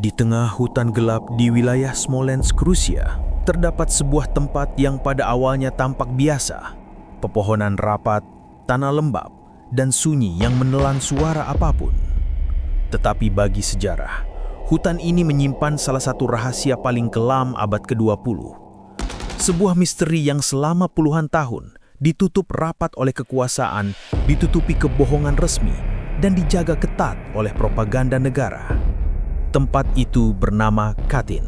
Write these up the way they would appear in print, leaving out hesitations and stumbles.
Di tengah hutan gelap di wilayah Smolensk, Rusia, terdapat sebuah tempat yang pada awalnya tampak biasa. Pepohonan rapat, tanah lembab, dan sunyi yang menelan suara apapun. Tetapi bagi sejarah, hutan ini menyimpan salah satu rahasia paling kelam abad ke-20. Sebuah misteri yang selama puluhan tahun ditutup rapat oleh kekuasaan, ditutupi kebohongan resmi, dan dijaga ketat oleh propaganda negara. Tempat itu bernama Katyn.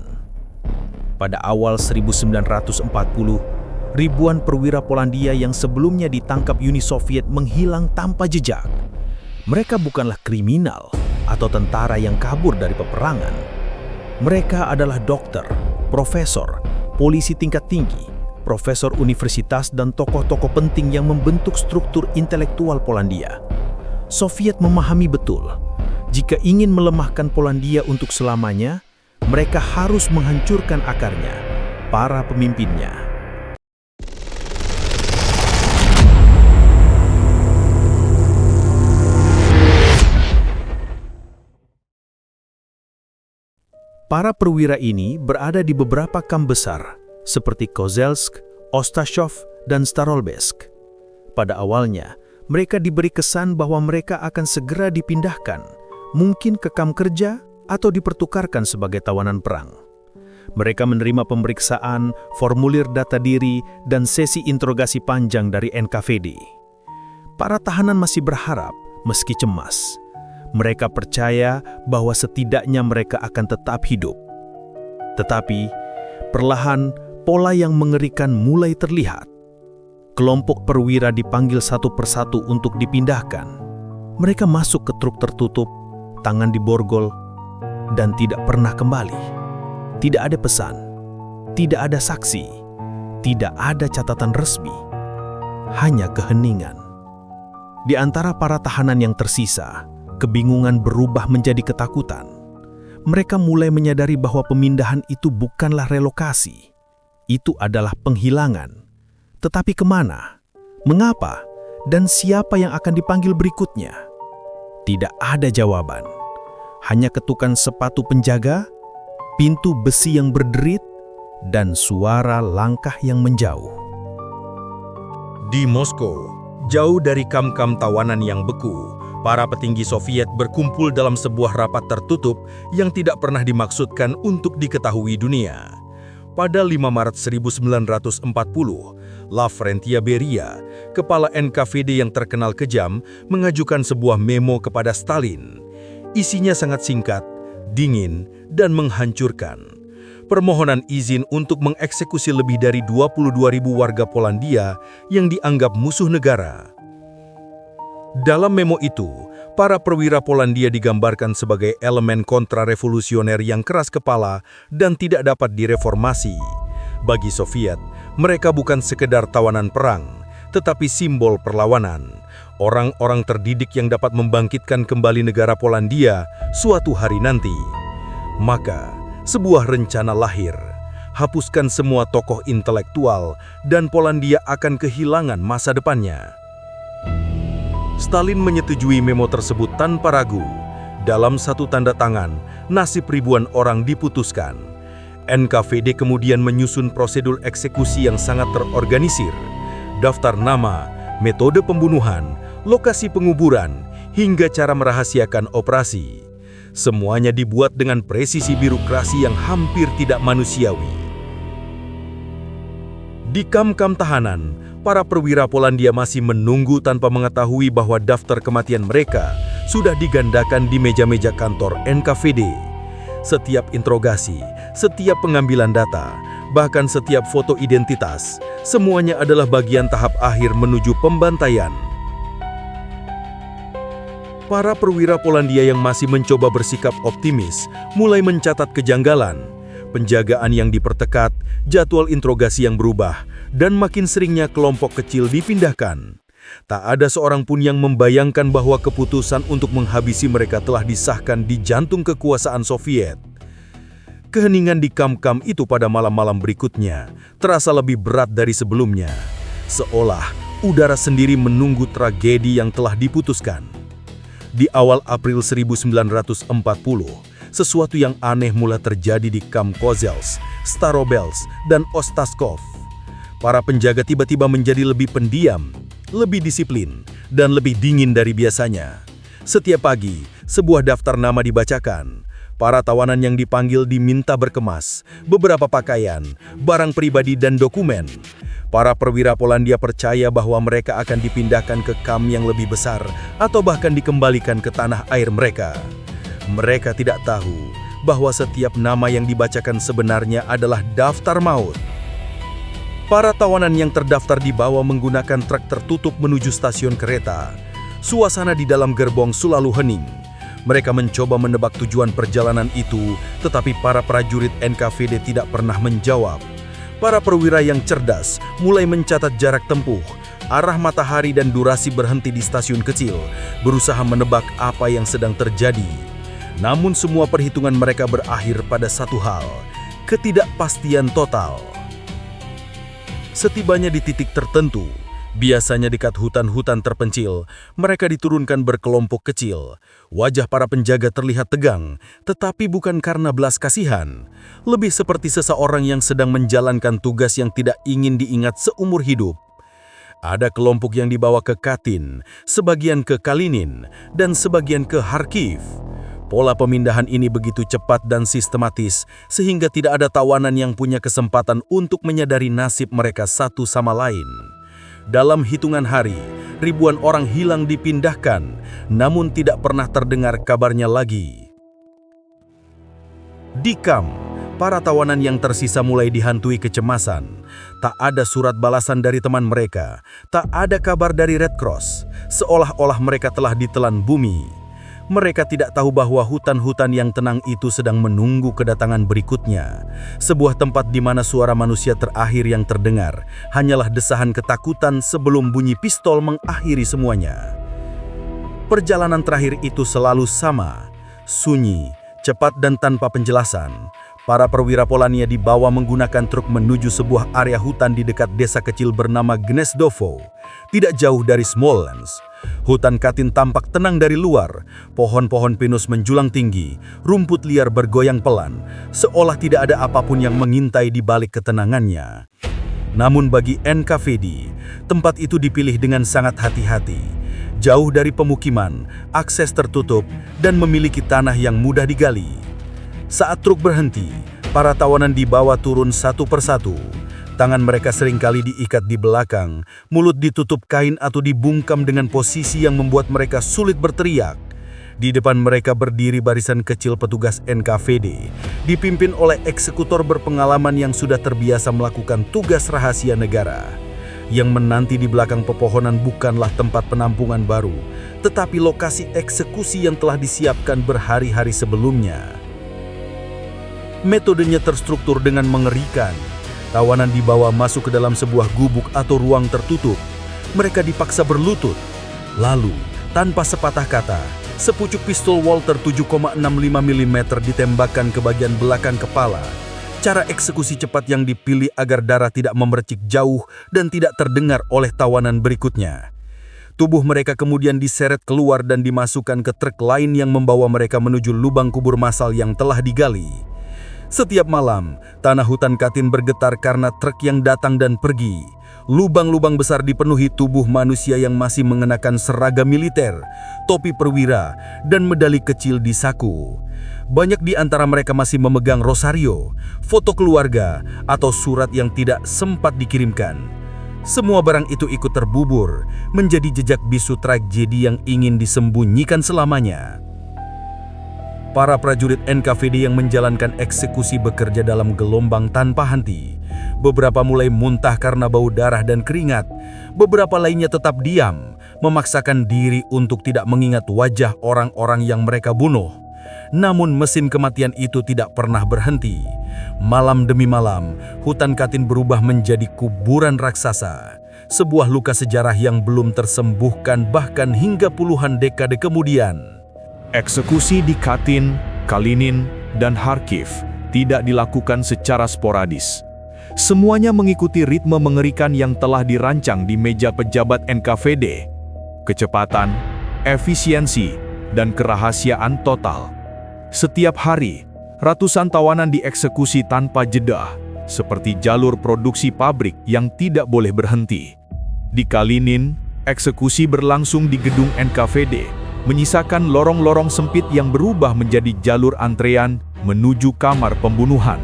Pada awal 1940, ribuan perwira Polandia yang sebelumnya ditangkap Uni Soviet menghilang tanpa jejak. Mereka bukanlah kriminal atau tentara yang kabur dari peperangan. Mereka adalah dokter, profesor, polisi tingkat tinggi, profesor universitas, dan tokoh-tokoh penting yang membentuk struktur intelektual Polandia. Soviet memahami betul, jika ingin melemahkan Polandia untuk selamanya, mereka harus menghancurkan akarnya, para pemimpinnya. Para perwira ini berada di beberapa kamp besar, seperti Kozelsk, Ostashov, dan Starolbesk. Pada awalnya, mereka diberi kesan bahwa mereka akan segera dipindahkan, mungkin ke kamp kerja atau dipertukarkan sebagai tawanan perang. Mereka menerima pemeriksaan, formulir data diri, dan sesi interogasi panjang dari NKVD. Para tahanan masih berharap, meski cemas. Mereka percaya bahwa setidaknya mereka akan tetap hidup. Tetapi, perlahan pola yang mengerikan mulai terlihat. Kelompok perwira dipanggil satu persatu untuk dipindahkan. Mereka masuk ke truk tertutup, tangan diborgol, dan tidak pernah kembali. Tidak ada pesan, tidak ada saksi, tidak ada catatan resmi, hanya keheningan. Di antara para tahanan yang tersisa, kebingungan berubah menjadi ketakutan. Mereka mulai menyadari bahwa pemindahan itu bukanlah relokasi. Itu adalah penghilangan. Tetapi kemana? Mengapa? Dan siapa yang akan dipanggil berikutnya? Tidak ada jawaban. Hanya ketukan sepatu penjaga, pintu besi yang berderit, dan suara langkah yang menjauh. Di Moskow, jauh dari kamp-kamp tawanan yang beku, para petinggi Soviet berkumpul dalam sebuah rapat tertutup yang tidak pernah dimaksudkan untuk diketahui dunia. Pada 5 Maret 1940, Lavrentiy Beria, kepala NKVD yang terkenal kejam, mengajukan sebuah memo kepada Stalin. Isinya sangat singkat, dingin, dan menghancurkan. Permohonan izin untuk mengeksekusi lebih dari 22.000 warga Polandia yang dianggap musuh negara. Dalam memo itu, para perwira Polandia digambarkan sebagai elemen kontrarevolusioner yang keras kepala dan tidak dapat direformasi. Bagi Soviet, mereka bukan sekedar tawanan perang, tetapi simbol perlawanan. Orang-orang terdidik yang dapat membangkitkan kembali negara Polandia suatu hari nanti. Maka, sebuah rencana lahir. Hapuskan semua tokoh intelektual dan Polandia akan kehilangan masa depannya. Stalin menyetujui memo tersebut tanpa ragu. Dalam satu tanda tangan, nasib ribuan orang diputuskan. NKVD kemudian menyusun prosedur eksekusi yang sangat terorganisir. Daftar nama, metode pembunuhan, lokasi penguburan, hingga cara merahasiakan operasi. Semuanya dibuat dengan presisi birokrasi yang hampir tidak manusiawi. Di kamp-kamp tahanan, para perwira Polandia masih menunggu tanpa mengetahui bahwa daftar kematian mereka sudah digandakan di meja-meja kantor NKVD. Setiap interogasi, setiap pengambilan data, bahkan setiap foto identitas, semuanya adalah bagian tahap akhir menuju pembantaian. Para perwira Polandia yang masih mencoba bersikap optimis mulai mencatat kejanggalan, penjagaan yang diperketat, jadwal interogasi yang berubah, dan makin seringnya kelompok kecil dipindahkan. Tak ada seorang pun yang membayangkan bahwa keputusan untuk menghabisi mereka telah disahkan di jantung kekuasaan Soviet. Keheningan di kamp-kamp itu pada malam-malam berikutnya terasa lebih berat dari sebelumnya. Seolah udara sendiri menunggu tragedi yang telah diputuskan. Di awal April 1940, sesuatu yang aneh mulai terjadi di kamp Kozelsk, Starobelsk, dan Ostashkov. Para penjaga tiba-tiba menjadi lebih pendiam, lebih disiplin, dan lebih dingin dari biasanya. Setiap pagi, sebuah daftar nama dibacakan. Para tawanan yang dipanggil diminta berkemas, beberapa pakaian, barang pribadi, dan dokumen. Para perwira Polandia percaya bahwa mereka akan dipindahkan ke kamp yang lebih besar atau bahkan dikembalikan ke tanah air mereka. Mereka tidak tahu bahwa setiap nama yang dibacakan sebenarnya adalah daftar maut. Para tawanan yang terdaftar dibawa menggunakan truk tertutup menuju stasiun kereta. Suasana di dalam gerbong selalu hening. Mereka mencoba menebak tujuan perjalanan itu, tetapi para prajurit NKVD tidak pernah menjawab. Para perwira yang cerdas mulai mencatat jarak tempuh, arah matahari dan durasi berhenti di stasiun kecil, berusaha menebak apa yang sedang terjadi. Namun semua perhitungan mereka berakhir pada satu hal, ketidakpastian total. Setibanya di titik tertentu, biasanya dekat hutan-hutan terpencil, mereka diturunkan berkelompok kecil. Wajah para penjaga terlihat tegang, tetapi bukan karena belas kasihan. Lebih seperti seseorang yang sedang menjalankan tugas yang tidak ingin diingat seumur hidup. Ada kelompok yang dibawa ke Katyn, sebagian ke Kalinin, dan sebagian ke Kharkiv. Pola pemindahan ini begitu cepat dan sistematis, sehingga tidak ada tawanan yang punya kesempatan untuk menyadari nasib mereka satu sama lain. Dalam hitungan hari, ribuan orang hilang dipindahkan, namun tidak pernah terdengar kabarnya lagi. Di kamp, para tawanan yang tersisa mulai dihantui kecemasan. Tak ada surat balasan dari teman mereka, tak ada kabar dari Red Cross, seolah-olah mereka telah ditelan bumi. Mereka tidak tahu bahwa hutan-hutan yang tenang itu sedang menunggu kedatangan berikutnya. Sebuah tempat di mana suara manusia terakhir yang terdengar hanyalah desahan ketakutan sebelum bunyi pistol mengakhiri semuanya. Perjalanan terakhir itu selalu sama, sunyi, cepat dan tanpa penjelasan. Para perwira Polandia dibawa menggunakan truk menuju sebuah area hutan di dekat desa kecil bernama Gnezdovo, tidak jauh dari Smolensk. Hutan Katyn tampak tenang dari luar, pohon-pohon pinus menjulang tinggi, rumput liar bergoyang pelan, seolah tidak ada apapun yang mengintai di balik ketenangannya. Namun bagi NKVD, tempat itu dipilih dengan sangat hati-hati. Jauh dari pemukiman, akses tertutup, dan memiliki tanah yang mudah digali. Saat truk berhenti, para tawanan dibawa turun satu persatu. Tangan mereka seringkali diikat di belakang, mulut ditutup kain atau dibungkam dengan posisi yang membuat mereka sulit berteriak. Di depan mereka berdiri barisan kecil petugas NKVD, dipimpin oleh eksekutor berpengalaman yang sudah terbiasa melakukan tugas rahasia negara. Yang menanti di belakang pepohonan bukanlah tempat penampungan baru, tetapi lokasi eksekusi yang telah disiapkan berhari-hari sebelumnya. Metodenya terstruktur dengan mengerikan. Tawanan dibawa masuk ke dalam sebuah gubuk atau ruang tertutup. Mereka dipaksa berlutut. Lalu, tanpa sepatah kata, sepucuk pistol Walter 7,65 mm ditembakkan ke bagian belakang kepala. Cara eksekusi cepat yang dipilih agar darah tidak memercik jauh dan tidak terdengar oleh tawanan berikutnya. Tubuh mereka kemudian diseret keluar dan dimasukkan ke truk lain yang membawa mereka menuju lubang kubur massal yang telah digali. Setiap malam, tanah hutan Katyn bergetar karena truk yang datang dan pergi. Lubang-lubang besar dipenuhi tubuh manusia yang masih mengenakan seragam militer, topi perwira, dan medali kecil di saku. Banyak di antara mereka masih memegang rosario, foto keluarga, atau surat yang tidak sempat dikirimkan. Semua barang itu ikut terbubur, menjadi jejak bisu tragedi yang ingin disembunyikan selamanya. Para prajurit NKVD yang menjalankan eksekusi bekerja dalam gelombang tanpa henti. Beberapa mulai muntah karena bau darah dan keringat. Beberapa lainnya tetap diam, memaksakan diri untuk tidak mengingat wajah orang-orang yang mereka bunuh. Namun mesin kematian itu tidak pernah berhenti. Malam demi malam, hutan Katyn berubah menjadi kuburan raksasa. Sebuah luka sejarah yang belum tersembuhkan bahkan hingga puluhan dekade kemudian. Eksekusi di Katyn, Kalinin, dan Kharkiv tidak dilakukan secara sporadis. Semuanya mengikuti ritme mengerikan yang telah dirancang di meja pejabat NKVD. Kecepatan, efisiensi, dan kerahasiaan total. Setiap hari, ratusan tawanan dieksekusi tanpa jeda, seperti jalur produksi pabrik yang tidak boleh berhenti. Di Kalinin, eksekusi berlangsung di gedung NKVD, menyisakan lorong-lorong sempit yang berubah menjadi jalur antrean menuju kamar pembunuhan.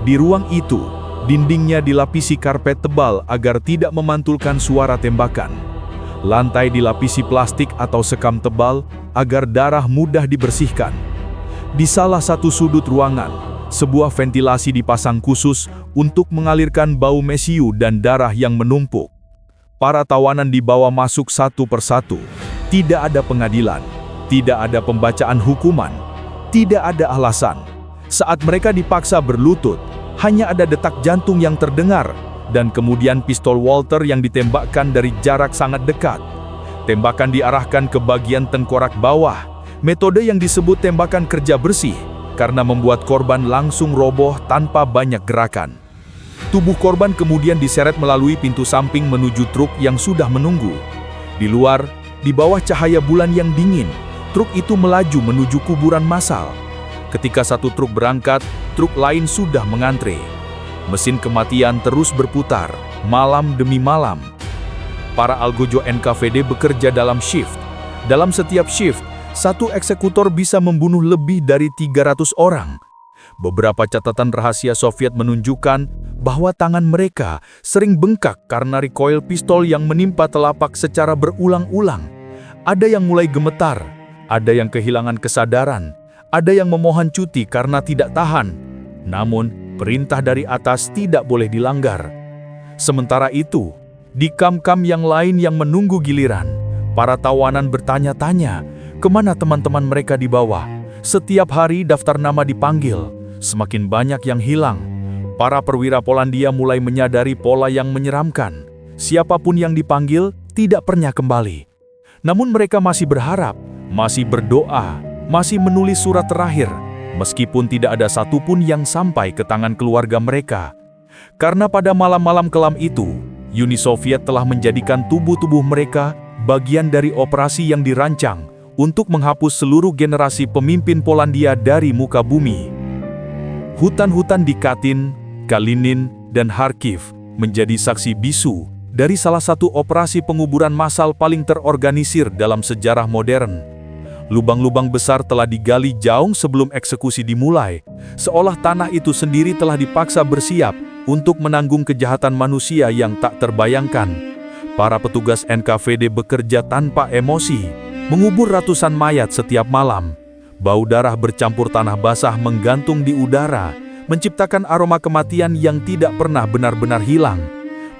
Di ruang itu, dindingnya dilapisi karpet tebal agar tidak memantulkan suara tembakan. Lantai dilapisi plastik atau sekam tebal agar darah mudah dibersihkan. Di salah satu sudut ruangan, sebuah ventilasi dipasang khusus untuk mengalirkan bau mesiu dan darah yang menumpuk. Para tawanan dibawa masuk satu persatu. Tidak ada pengadilan, tidak ada pembacaan hukuman, tidak ada alasan. Saat mereka dipaksa berlutut, hanya ada detak jantung yang terdengar, dan kemudian pistol Walter yang ditembakkan dari jarak sangat dekat. Tembakan diarahkan ke bagian tengkorak bawah, metode yang disebut tembakan kerja bersih, karena membuat korban langsung roboh tanpa banyak gerakan. Tubuh korban kemudian diseret melalui pintu samping menuju truk yang sudah menunggu. Di luar, di bawah cahaya bulan yang dingin, truk itu melaju menuju kuburan massal. Ketika satu truk berangkat, truk lain sudah mengantre. Mesin kematian terus berputar, malam demi malam. Para algojo NKVD bekerja dalam shift. Dalam setiap shift, satu eksekutor bisa membunuh lebih dari 300 orang. Beberapa catatan rahasia Soviet menunjukkan bahwa tangan mereka sering bengkak karena recoil pistol yang menimpa telapak secara berulang-ulang. Ada yang mulai gemetar, ada yang kehilangan kesadaran, ada yang memohon cuti karena tidak tahan. Namun, perintah dari atas tidak boleh dilanggar. Sementara itu, di kam-kam yang lain yang menunggu giliran, para tawanan bertanya-tanya, kemana teman-teman mereka di bawah? Setiap hari daftar nama dipanggil, semakin banyak yang hilang. Para perwira Polandia mulai menyadari pola yang menyeramkan. Siapapun yang dipanggil tidak pernah kembali. Namun mereka masih berharap, masih berdoa, masih menulis surat terakhir, meskipun tidak ada satupun yang sampai ke tangan keluarga mereka. Karena pada malam-malam kelam itu, Uni Soviet telah menjadikan tubuh-tubuh mereka bagian dari operasi yang dirancang untuk menghapus seluruh generasi pemimpin Polandia dari muka bumi. Hutan-hutan di Katyn, Kalinin, dan Kharkiv menjadi saksi bisu dari salah satu operasi penguburan massal paling terorganisir dalam sejarah modern. Lubang-lubang besar telah digali jauh sebelum eksekusi dimulai, seolah tanah itu sendiri telah dipaksa bersiap untuk menanggung kejahatan manusia yang tak terbayangkan. Para petugas NKVD bekerja tanpa emosi, mengubur ratusan mayat setiap malam. Bau darah bercampur tanah basah menggantung di udara, menciptakan aroma kematian yang tidak pernah benar-benar hilang.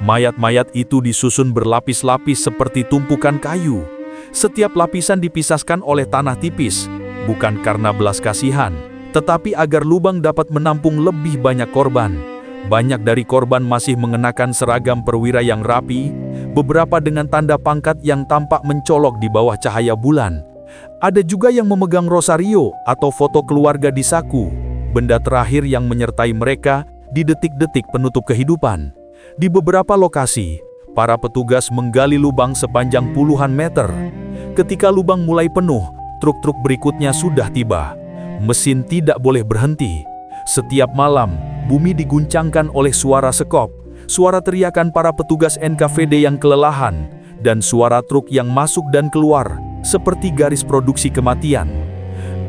Mayat-mayat itu disusun berlapis-lapis seperti tumpukan kayu. Setiap lapisan dipisahkan oleh tanah tipis, bukan karena belas kasihan, tetapi agar lubang dapat menampung lebih banyak korban. Banyak dari korban masih mengenakan seragam perwira yang rapi, beberapa dengan tanda pangkat yang tampak mencolok di bawah cahaya bulan. Ada juga yang memegang rosario atau foto keluarga di saku, benda terakhir yang menyertai mereka di detik-detik penutup kehidupan. Di beberapa lokasi, para petugas menggali lubang sepanjang puluhan meter. Ketika lubang mulai penuh, truk-truk berikutnya sudah tiba. Mesin tidak boleh berhenti. Setiap malam, bumi diguncangkan oleh suara sekop, suara teriakan para petugas NKVD yang kelelahan, dan suara truk yang masuk dan keluar, seperti garis produksi kematian.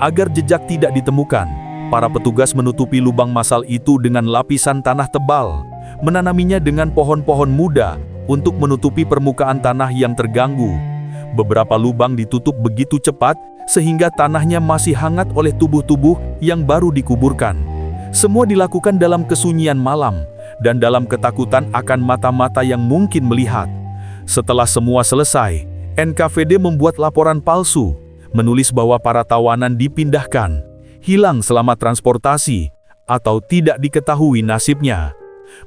Agar jejak tidak ditemukan, para petugas menutupi lubang massal itu dengan lapisan tanah tebal, menanaminya dengan pohon-pohon muda untuk menutupi permukaan tanah yang terganggu. Beberapa lubang ditutup begitu cepat sehingga tanahnya masih hangat oleh tubuh-tubuh yang baru dikuburkan. Semua dilakukan dalam kesunyian malam dan dalam ketakutan akan mata-mata yang mungkin melihat. Setelah semua selesai, NKVD membuat laporan palsu, menulis bahwa para tawanan dipindahkan, hilang selama transportasi, atau tidak diketahui nasibnya.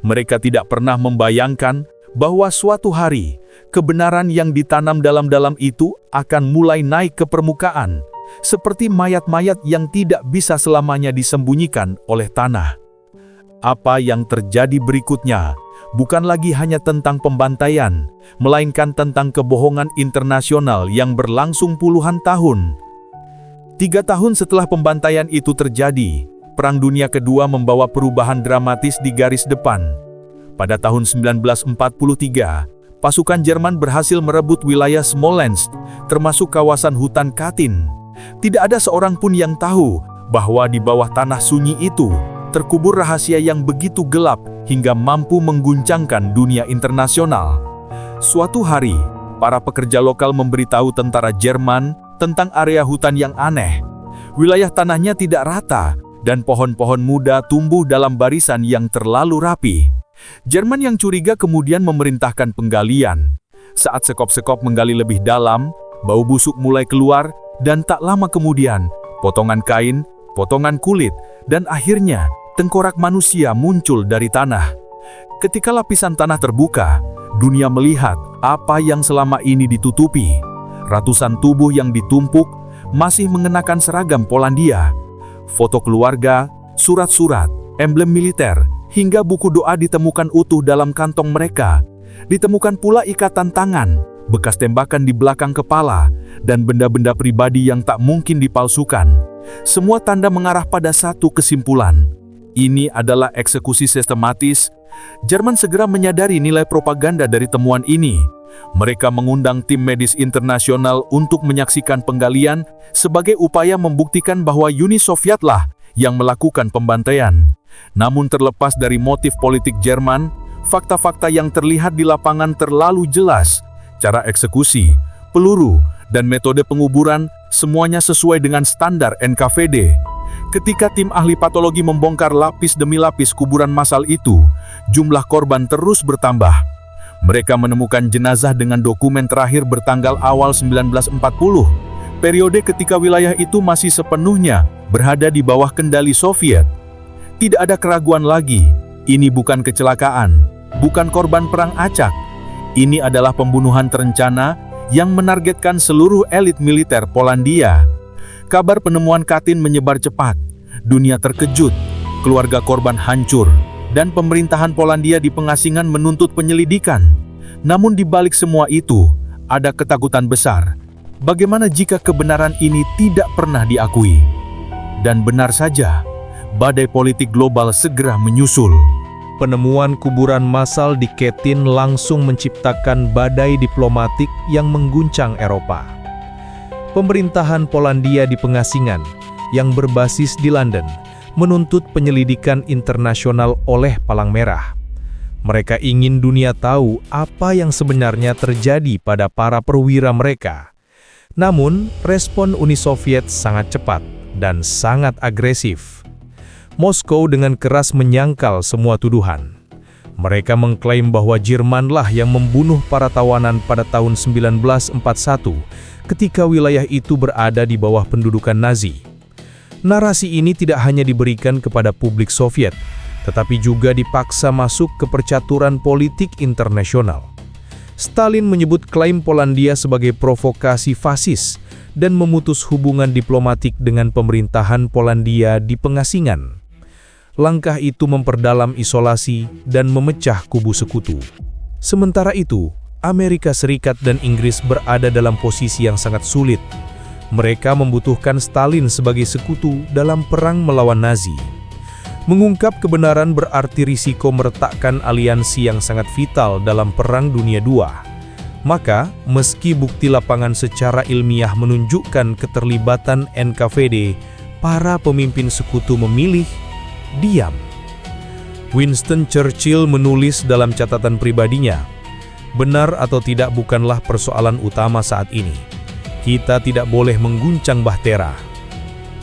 Mereka tidak pernah membayangkan bahwa suatu hari, kebenaran yang ditanam dalam-dalam itu akan mulai naik ke permukaan, seperti mayat-mayat yang tidak bisa selamanya disembunyikan oleh tanah. Apa yang terjadi berikutnya bukan lagi hanya tentang pembantaian, melainkan tentang kebohongan internasional yang berlangsung puluhan tahun. 3 tahun setelah pembantaian itu terjadi, Perang Dunia Kedua membawa perubahan dramatis di garis depan. Pada tahun 1943, pasukan Jerman berhasil merebut wilayah Smolensk, termasuk kawasan hutan Katyn. Tidak ada seorang pun yang tahu bahwa di bawah tanah sunyi itu terkubur rahasia yang begitu gelap hingga mampu mengguncangkan dunia internasional. Suatu hari, para pekerja lokal memberitahu tentara Jerman tentang area hutan yang aneh. Wilayah tanahnya tidak rata, dan pohon-pohon muda tumbuh dalam barisan yang terlalu rapi. Jerman yang curiga kemudian memerintahkan penggalian. Saat sekop-sekop menggali lebih dalam, bau busuk mulai keluar, dan tak lama kemudian, potongan kain, potongan kulit, dan akhirnya tengkorak manusia muncul dari tanah. Ketika lapisan tanah terbuka, dunia melihat apa yang selama ini ditutupi. Ratusan tubuh yang ditumpuk masih mengenakan seragam Polandia. Foto keluarga, surat-surat, emblem militer, hingga buku doa ditemukan utuh dalam kantong mereka. Ditemukan pula ikatan tangan, bekas tembakan di belakang kepala, dan benda-benda pribadi yang tak mungkin dipalsukan. Semua tanda mengarah pada satu kesimpulan. Ini adalah eksekusi sistematis. Jerman segera menyadari nilai propaganda dari temuan ini. Mereka mengundang tim medis internasional untuk menyaksikan penggalian sebagai upaya membuktikan bahwa Uni Sovietlah yang melakukan pembantaian. Namun terlepas dari motif politik Jerman, fakta-fakta yang terlihat di lapangan terlalu jelas. Cara eksekusi, peluru, dan metode penguburan semuanya sesuai dengan standar NKVD. Ketika tim ahli patologi membongkar lapis demi lapis kuburan massal itu, jumlah korban terus bertambah. Mereka menemukan jenazah dengan dokumen terakhir bertanggal awal 1940, periode ketika wilayah itu masih sepenuhnya berada di bawah kendali Soviet. Tidak ada keraguan lagi, ini bukan kecelakaan, bukan korban perang acak. Ini adalah pembunuhan terencana yang menargetkan seluruh elit militer Polandia. Kabar penemuan Katyn menyebar cepat, dunia terkejut, keluarga korban hancur, dan pemerintahan Polandia di pengasingan menuntut penyelidikan. Namun di balik semua itu, ada ketakutan besar. Bagaimana jika kebenaran ini tidak pernah diakui? Dan benar saja, badai politik global segera menyusul. Penemuan kuburan massal di Katyn langsung menciptakan badai diplomatik yang mengguncang Eropa. Pemerintahan Polandia di pengasingan, yang berbasis di London, menuntut penyelidikan internasional oleh Palang Merah. Mereka ingin dunia tahu apa yang sebenarnya terjadi pada para perwira mereka. Namun, respon Uni Soviet sangat cepat dan sangat agresif. Moskow dengan keras menyangkal semua tuduhan. Mereka mengklaim bahwa Jermanlah yang membunuh para tawanan pada tahun 1941 ketika wilayah itu berada di bawah pendudukan Nazi. Narasi ini tidak hanya diberikan kepada publik Soviet, tetapi juga dipaksa masuk ke percaturan politik internasional. Stalin menyebut klaim Polandia sebagai provokasi fasis dan memutus hubungan diplomatik dengan pemerintahan Polandia di pengasingan. Langkah itu memperdalam isolasi dan memecah kubu sekutu. Sementara itu, Amerika Serikat dan Inggris berada dalam posisi yang sangat sulit. Mereka membutuhkan Stalin sebagai sekutu dalam perang melawan Nazi. Mengungkap kebenaran berarti risiko meretakkan aliansi yang sangat vital dalam Perang Dunia II. Maka, meski bukti lapangan secara ilmiah menunjukkan keterlibatan NKVD, para pemimpin sekutu memilih diam. Winston Churchill menulis dalam catatan pribadinya, "Benar atau tidak bukanlah persoalan utama saat ini. Kita tidak boleh mengguncang bahtera."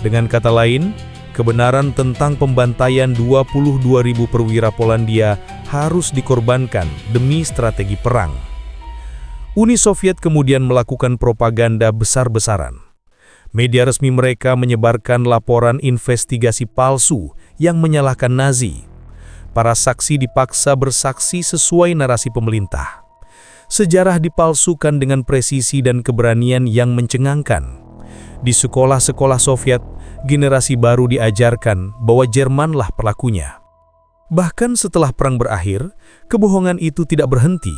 Dengan kata lain, kebenaran tentang pembantaian 22.000 perwira Polandia harus dikorbankan demi strategi perang. Uni Soviet kemudian melakukan propaganda besar-besaran. Media resmi mereka menyebarkan laporan investigasi palsu yang menyalahkan Nazi. Para saksi dipaksa bersaksi sesuai narasi pemerintah. Sejarah dipalsukan dengan presisi dan keberanian yang mencengangkan. Di sekolah-sekolah Soviet, generasi baru diajarkan bahwa Jermanlah pelakunya. Bahkan setelah perang berakhir, kebohongan itu tidak berhenti.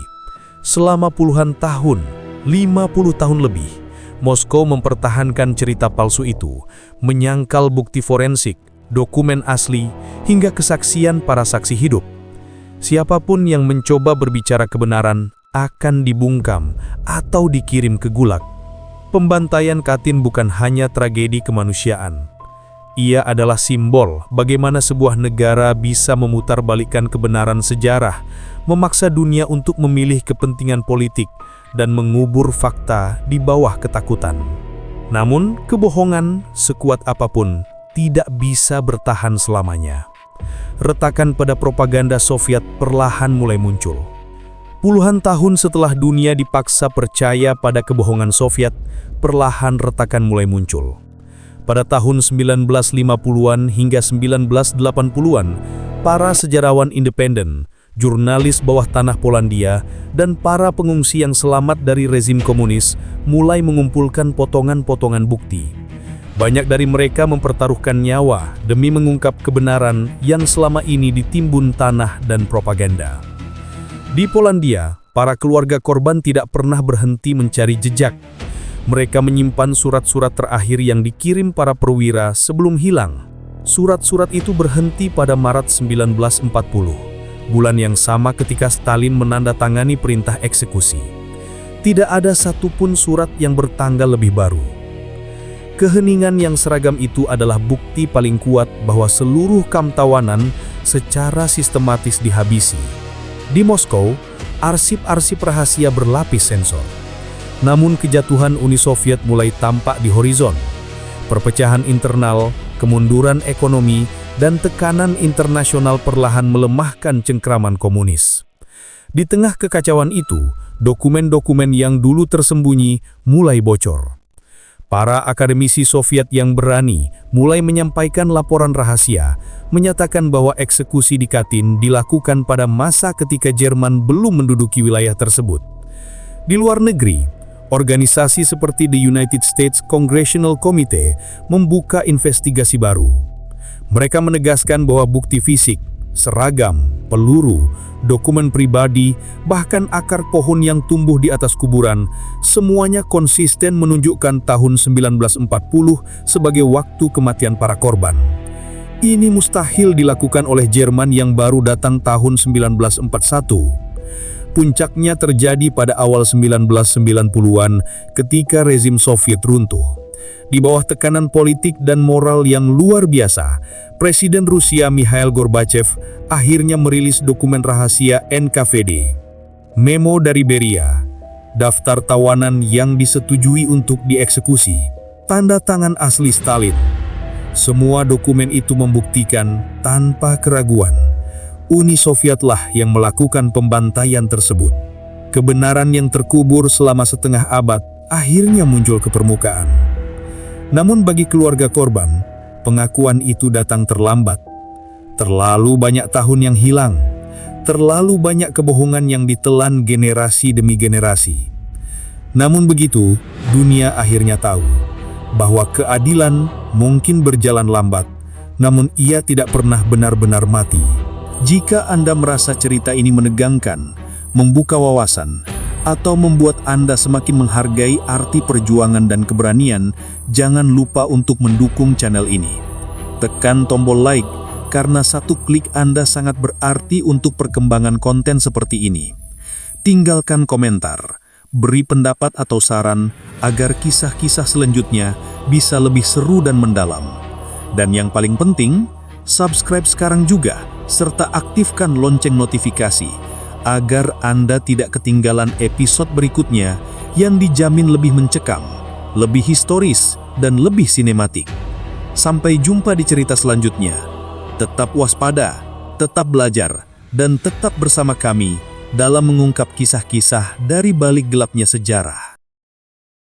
Selama puluhan tahun, 50 tahun lebih, Moskow mempertahankan cerita palsu itu, menyangkal bukti forensik, dokumen asli, hingga kesaksian para saksi hidup. Siapapun yang mencoba berbicara kebenaran akan dibungkam atau dikirim ke gulag. Pembantaian Katyn bukan hanya tragedi kemanusiaan. Ia adalah simbol bagaimana sebuah negara bisa memutarbalikkan kebenaran sejarah, memaksa dunia untuk memilih kepentingan politik, dan mengubur fakta di bawah ketakutan. Namun, kebohongan sekuat apapun tidak bisa bertahan selamanya. Retakan pada propaganda Soviet perlahan mulai muncul. Puluhan tahun setelah dunia dipaksa percaya pada kebohongan Soviet, perlahan retakan mulai muncul. Pada tahun 1950-an hingga 1980-an, para sejarawan independen, jurnalis bawah tanah Polandia, dan para pengungsi yang selamat dari rezim komunis mulai mengumpulkan potongan-potongan bukti. Banyak dari mereka mempertaruhkan nyawa demi mengungkap kebenaran yang selama ini ditimbun tanah dan propaganda. Di Polandia, para keluarga korban tidak pernah berhenti mencari jejak. Mereka menyimpan surat-surat terakhir yang dikirim para perwira sebelum hilang. Surat-surat itu berhenti pada Maret 1940, bulan yang sama ketika Stalin menandatangani perintah eksekusi. Tidak ada satupun surat yang bertanggal lebih baru. Keheningan yang seragam itu adalah bukti paling kuat bahwa seluruh kamp tawanan secara sistematis dihabisi. Di Moskow, arsip-arsip rahasia berlapis sensor. Namun kejatuhan Uni Soviet mulai tampak di horizon. Perpecahan internal, kemunduran ekonomi, dan tekanan internasional perlahan melemahkan cengkraman komunis. Di tengah kekacauan itu, dokumen-dokumen yang dulu tersembunyi mulai bocor. Para akademisi Soviet yang berani mulai menyampaikan laporan rahasia, menyatakan bahwa eksekusi di Katyn dilakukan pada masa ketika Jerman belum menduduki wilayah tersebut. Di luar negeri, organisasi seperti the United States Congressional Committee membuka investigasi baru. Mereka menegaskan bahwa bukti fisik, seragam, peluru, dokumen pribadi, bahkan akar pohon yang tumbuh di atas kuburan, semuanya konsisten menunjukkan tahun 1940 sebagai waktu kematian para korban. Ini mustahil dilakukan oleh Jerman yang baru datang tahun 1941. Puncaknya terjadi pada awal 1990-an ketika rezim Soviet runtuh. Di bawah tekanan politik dan moral yang luar biasa, Presiden Rusia Mikhail Gorbachev akhirnya merilis dokumen rahasia NKVD. Memo dari Beria, daftar tawanan yang disetujui untuk dieksekusi, tanda tangan asli Stalin. Semua dokumen itu membuktikan tanpa keraguan Uni Sovietlah yang melakukan pembantaian tersebut. Kebenaran yang terkubur selama setengah abad akhirnya muncul ke permukaan. Namun bagi keluarga korban, pengakuan itu datang terlambat. Terlalu banyak tahun yang hilang, terlalu banyak kebohongan yang ditelan generasi demi generasi. Namun begitu, dunia akhirnya tahu bahwa keadilan mungkin berjalan lambat, namun ia tidak pernah benar-benar mati. Jika Anda merasa cerita ini menegangkan, membuka wawasan, atau membuat Anda semakin menghargai arti perjuangan dan keberanian, jangan lupa untuk mendukung channel ini. Tekan tombol like, karena satu klik Anda sangat berarti untuk perkembangan konten seperti ini. Tinggalkan komentar, beri pendapat atau saran, agar kisah-kisah selanjutnya bisa lebih seru dan mendalam. Dan yang paling penting, subscribe sekarang juga, serta aktifkan lonceng notifikasi, agar Anda tidak ketinggalan episode berikutnya yang dijamin lebih mencekam, lebih historis, dan lebih sinematik. Sampai jumpa di cerita selanjutnya. Tetap waspada, tetap belajar, dan tetap bersama kami dalam mengungkap kisah-kisah dari balik gelapnya sejarah.